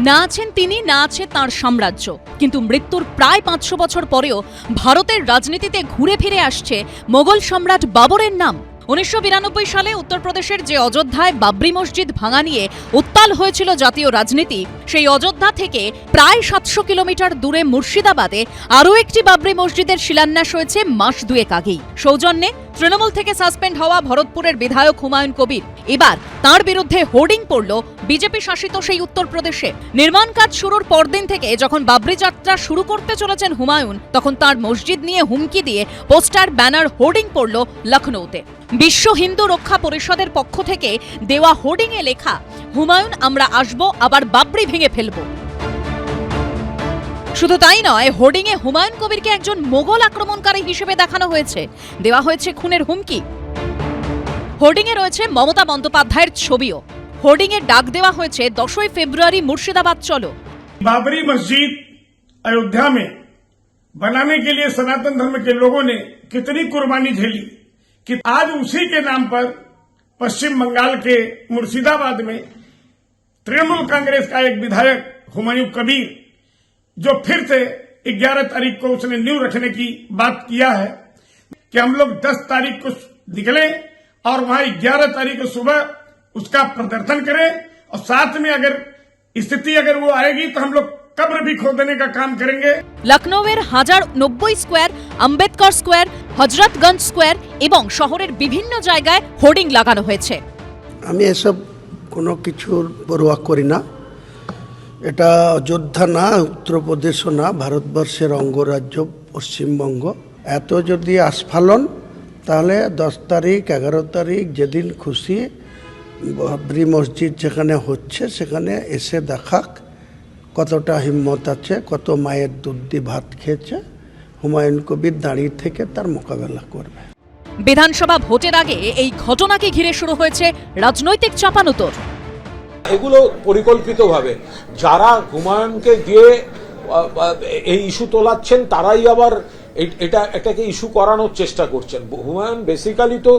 না আছেন তিনি, না আছে তাঁর সাম্রাজ্য, কিন্তু মৃত্যুর প্রায় 500 বছর পরেও ভারতের রাজনীতিতে ঘুরে ফিরে আসছে মোগল সম্রাট বাবরের নাম। 1992 সালে উত্তরপ্রদেশের যে অযোধ্যায় বাবরি মসজিদ ভাঙা নিয়ে উত্তাল হয়েছিল জাতীয় রাজনীতি, সেই অযোধ্যা থেকে প্রায় 700 কিলোমিটার দূরে মুর্শিদাবাদে আরও একটি বাবরি মসজিদের শিলান্যাস হয়েছে মাস দুয়েক আগেই। সৌজন্যে তৃণমূল থেকে সাসপেন্ড হওয়া ভরতপুরের বিধায়ক হুমায়ুন কবির এবার তাঁর বিরুদ্ধে হোর্ডিং পড়ল বিজেপি শাসিত সেই উত্তরপ্রদেশে। নির্মাণ কাজ শুরুর পরদিন থেকে যখন বাবরি যাত্রা শুরু করতে চলেছেন হুমায়ুন, তখন তাঁর মসজিদ নিয়ে হুমকি দিয়ে পোস্টার, ব্যানার, হোর্ডিং পড়ল লখনৌতে। বিশ্ব হিন্দু রক্ষা পরিষদের পক্ষ থেকে দেওয়া হোর্ডিংয়ে লেখা, হুমায়ুন আমরা আসব, আবার বাবরি ভেঙে ফেলব। শুধু তাই নয়, হোর্ডিংয়ে হুমায়ুন কবিরকে একজন মোগল আক্রমণকারী হিসেবে দেখানো হয়েছে, দেওয়া হয়েছে খুনের হুমকি। হোর্ডিংয়ে রয়েছে মমতা বন্দ্যোপাধ্যায়ের ছবিও। হোর্ডিংয়ে ডাক দেওয়া হয়েছে 10ই ফেব্রুয়ারি মুর্শিদাবাদ চলো। बाबरी मस्जिद अयोध्या में बनाने के लिए सनातन धर्म के लोगों ने कितनी कुर्बानी झेली कि आज उसी के नाम पर पश्चिम बंगाल के मुर्शिदाबाद में तृणमूल कांग्रेस का एक विधायक हुमायूं कबीर, जो फिर से 11 तारीख को उसने नींव रखने की बात किया है कि हम लोग 10 तारीख को निकले और वहां 11 तारीख को सुबह उसका प्रदर्शन करें, और साथ में अगर स्थिति अगर वो आएगी तो हम लोग कब्र भी खोदने का काम करेंगे। লখনৌয়ের 1090 স্কোয়ার, আম্বেদকর স্কোয়ার, হজরতগঞ্জ স্কোয়ার এবং শহরের বিভিন্ন জায়গায় হোর্ডিং লাগানো হয়েছে। আমি এসব কোনো কিছুর পরোয়া করি না। এটা অযোধ্যা না, উত্তরপ্রদেশও না, ভারতবর্ষের অঙ্গরাজ্য পশ্চিমবঙ্গ। এত যদি আস্ফালন, তাহলে 10 তারিখ 11 তারিখ যেদিন খুশি বাবরি মসজিদ যেখানে হচ্ছে সেখানে এসে দেখাক কতটা হিম্মত আছে, কত মায়ের দুধ দিয়ে ভাত খেয়েছে। হুমায়ুন কবির দাঁড়িয়ে থেকে তার মোকাবেলা করবে। বিধানসভা ভোটের আগে এই ঘটনাকে ঘিরে শুরু হয়েছে রাজনৈতিক চাপানোতর। এগুলো পরিকল্পিতভাবে যারা হুমায়ুনকে দিয়ে এই ইস্যু তোলাচ্ছেন, তারাই আবার এটাকে ইস্যু করানোর চেষ্টা করছেন। হুমায়ুন বেসিক্যালি তো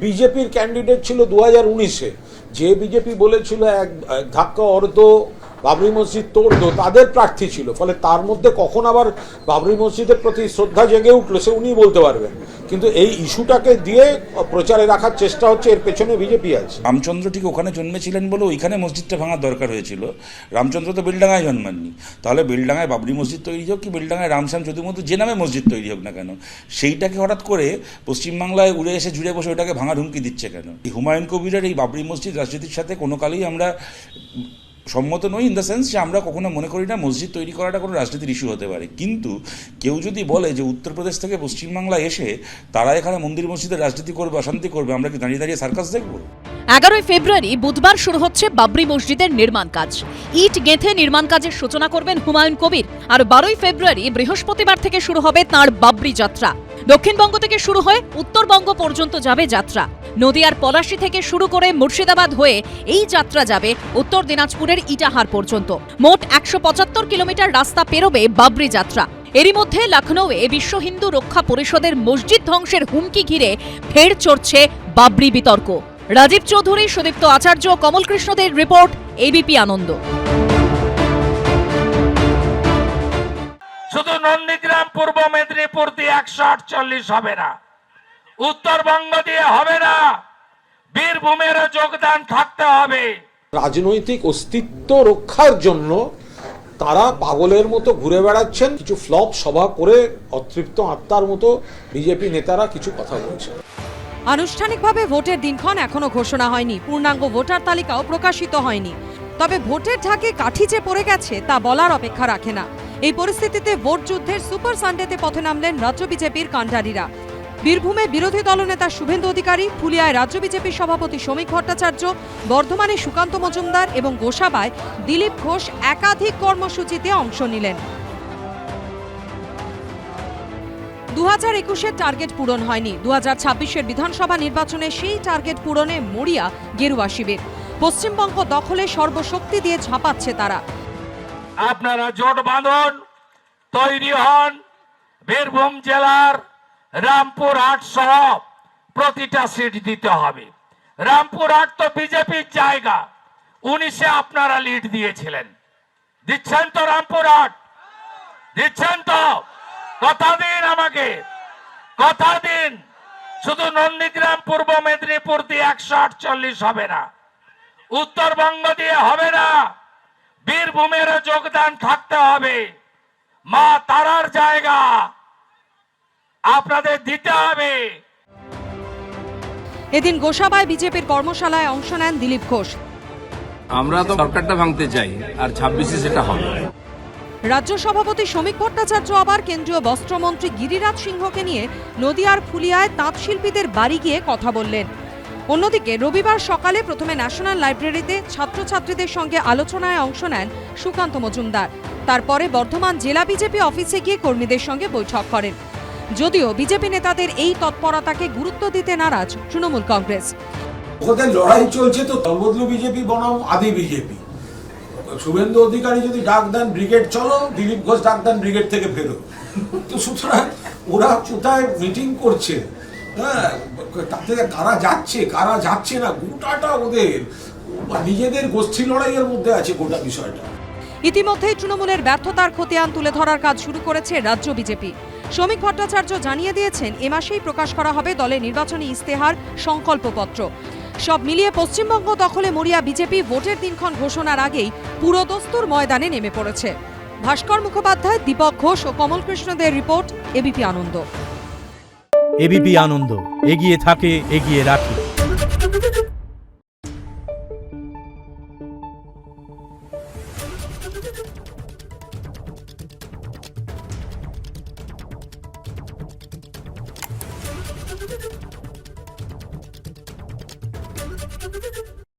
বিজেপির ক্যান্ডিডেট ছিল 2019-এ, যে বিজেপি বলেছিল এক ধাক্কা অর্ধ বাবরি মসজিদ তোড় দো, তাদের প্রার্থী ছিল। ফলে তার মধ্যে কখন আবার বাবরি মসজিদের প্রতি শ্রদ্ধা জেগে উঠলো সে উনিই বলতে পারবেন। কিন্তু এই ইস্যুটাকে দিয়ে প্রচারে রাখার চেষ্টা হচ্ছে, এর পেছনে বিজেপি আছে। রামচন্দ্র ঠিক ওখানে জন্মেছিলেন বলে ওইখানে মসজিদটা ভাঙার দরকার হয়েছিল। রামচন্দ্র তো বেলডাঙ্গায় জন্মাননি, তাহলে বেলডাঙ্গায় বাবরি মসজিদ তৈরি হোক কি বেলডাঙ্গায় রামশ্যাম যদুমধু যে নামে মসজিদ তৈরি হোক না কেন, সেইটাকে হঠাৎ করে পশ্চিমবাংলায় উড়ে এসে জুড়ে বসে ওটাকে ভাঙার হুমকি দিচ্ছে কেন? এই হুমায়ুন কবিরের এই বাবরি মসজিদ রাজনীতির সাথে কোনো কালেই আমরা সম্মত নই, ইন দ্য সেন্স যে আমরা কখনো মনে করি না মসজিদ তৈরি করাটা কোনো রাজনীতির ইস্যু হতে পারে। কিন্তু কেউ যদি বলে যে উত্তরপ্রদেশ থেকে পশ্চিমবাংলায় এসে তারা এখানে মন্দির মসজিদের রাজনীতি করবে, অশান্তি করবে, আমরা কি দাঁড়িয়ে দাঁড়িয়ে সার্কাস দেখবো? 11ই ফেব্রুয়ারি বুধবার শুরু হচ্ছে বাবরি মসজিদের নির্মাণ কাজ। ইট গেঁথে নির্মাণ কাজের সূচনা করবেন হুমায়ুন কবির। আর 12ই ফেব্রুয়ারি বৃহস্পতিবার থেকে শুরু হবে তাঁর বাবরি যাত্রা। দক্ষিণবঙ্গ থেকে শুরু হয়ে উত্তরবঙ্গ পর্যন্ত যাবে যাত্রা। নদিয়ার পলাশী থেকে শুরু করে মুর্শিদাবাদ হয়ে এই যাত্রা যাবে উত্তর দিনাজপুরের ইটাহার পর্যন্ত। মোট 175 কিলোমিটার রাস্তা পেরোবে বাবরি যাত্রা। এরই মধ্যে লখনৌয়ে বিশ্ব হিন্দু রক্ষা পরিষদের মসজিদ ধ্বংসের হুমকি ঘিরে ফের চড়ছে বাবরি বিতর্ক। রাজীব চৌধুরী, সুদীপ্ত আচার্য, কমল কৃষ্ণদের রিপোর্ট, এবিপি আনন্দ। শুধু নন্দীগ্রাম পূর্ব মেদিনীপুর দিয়ে 148 হবে না, উত্তরবঙ্গ দিয়ে হবে না, বীরভূমেরও যোগদান থাকতে হবে। রাজনৈতিক অস্তিত্ব রক্ষার জন্য তারা পাগলের মতো ঘুরে বেড়াচ্ছেন। কিছু ফ্লপ সভা করে অতৃপ্ত আত্মার মতো বিজেপি নেতারা কিছু কথা বলছেন। আনুষ্ঠানিকভাবে ভোটের দিনক্ষণ এখনো ঘোষণা হয়নি, পূর্ণাঙ্গ ভোটার তালিকাও প্রকাশিত হয়নি। তবে ভোটের ঝাঁকে কাঠি যে পড়ে গেছে তা বলার অপেক্ষা রাখে না। এই পরিস্থিতিতে ভোট যুদ্ধের সুপার সানডেতে পথে নামলেন রাজ্য বিজেপির কাণ্ডারীরা। বীরভূমে বিরোধী দলনেতা শুভেন্দু অধিকারী, ফুলিয়ায় রাজ্য বিজেপির সভাপতি শ্রমিক ভট্টাচার্য, বর্ধমানে সুকান্ত মজুমদার এবং গোসাবায় দিলীপ ঘোষ একাধিক কর্মসূচিতে অংশ নিলেন। 2021-এর টার্গেট পূরণ হয়নি, 2026-এর বিধানসভা নির্বাচনে সেই টার্গেট পূরণে মরিয়া গেরুয়া শিবির। পশ্চিমবঙ্গ দখলে সর্বশক্তি দিয়ে ঝাঁপাচ্ছে তারা। আপনারা জোট বাঁধন, তৈরি হন। বীরভূম জেলার রামপুরহাট সহ প্রতিটা সিট দিতে হবে। রামপুরহাট তো বিজেপির জায়গা, 19-এ আপনারা লিড দিয়েছিলেন। দিচ্ছেন তো রামপুরহাট, দিচ্ছেন তো? কথা দিন আমাকে, কথা দিন। শুধু নন্দীগ্রাম পূর্ব মেদিনীপুর দিয়ে 148 হবে না, উত্তরবঙ্গ দিয়ে হবে না, বীরভূমেরও যোগদান থাকতে হবে। মা তারার জায়গা আপনাদের দিতে হবে। এদিন গোসাবায় বিজেপির কর্মশালায় অংশ নেন দিলীপ ঘোষ। আমরা তো সরকারটা ভাঙতে চাই, আর 26-এ সেটা হবে। রাজ্য সভাপতি শ্রমিক ভট্টাচার্য আবার কেন্দ্রীয় বস্ত্রমন্ত্রী গিরিরাজ সিংহকে নিয়ে নদিয়ার ফুলিয়ায় তাঁত শিল্পীদের বাড়ি গিয়ে কথা বললেন। অন্যদিকে রবিবার সকালে প্রথমে ন্যাশনাল লাইব্রেরিতে ছাত্রছাত্রীদের সঙ্গে আলোচনায় অংশ নেন সুকান্ত মজুমদার। তারপরে বর্ধমান জেলা বিজেপি অফিসে গিয়ে কর্মীদের সঙ্গে বৈঠক করেন। যদিও বিজেপি নেতাদের এই তৎপরতাকে গুরুত্ব দিতে নারাজ তৃণমূল কংগ্রেস। ওদের লড়াই চলছে তো তলবদলু বিজেপি বনাম আদি বিজেপি। শুভেন্দু অধিকারী যদি ডাক দেন ব্রিগেড চলো, দিলীপ ঘোষ ডাক দেন ব্রিগেড থেকে ফেরো। তো সুতরাং ওরা কোথায় মিটিং করছে, হ্যাঁ, তাতে কারা যাচ্ছে না, গোটাটা ওদের নিজেদের গোষ্ঠী লড়াইয়ের মধ্যে আছে গোটা বিষয়টা। ইতিমধ্যেই তৃণমূলের ব্যর্থতার খতিয়ান তুলে ধরার কাজ শুরু করেছে রাজ্য বিজেপি। শ্রমিক ভট্টাচার্য জানিয়ে দিয়েছেন এ মাসেই প্রকাশ করা হবে দলের নির্বাচনী ইস্তেহার, সংকল্পপত্র। সব মিলিয়ে পশ্চিমবঙ্গ দখলে মরিয়া বিজেপি ভোটের দিনক্ষণ ঘোষণার আগেই পুরোদস্তুর ময়দানে নেমে পড়েছে। ভাস্কর মুখোপাধ্যায়, দীপক ঘোষ ও কমল কৃষ্ণদের রিপোর্ট, এবিপি আনন্দ। এবিপি আনন্দ, এগিয়ে থাকে, এগিয়ে রাখে।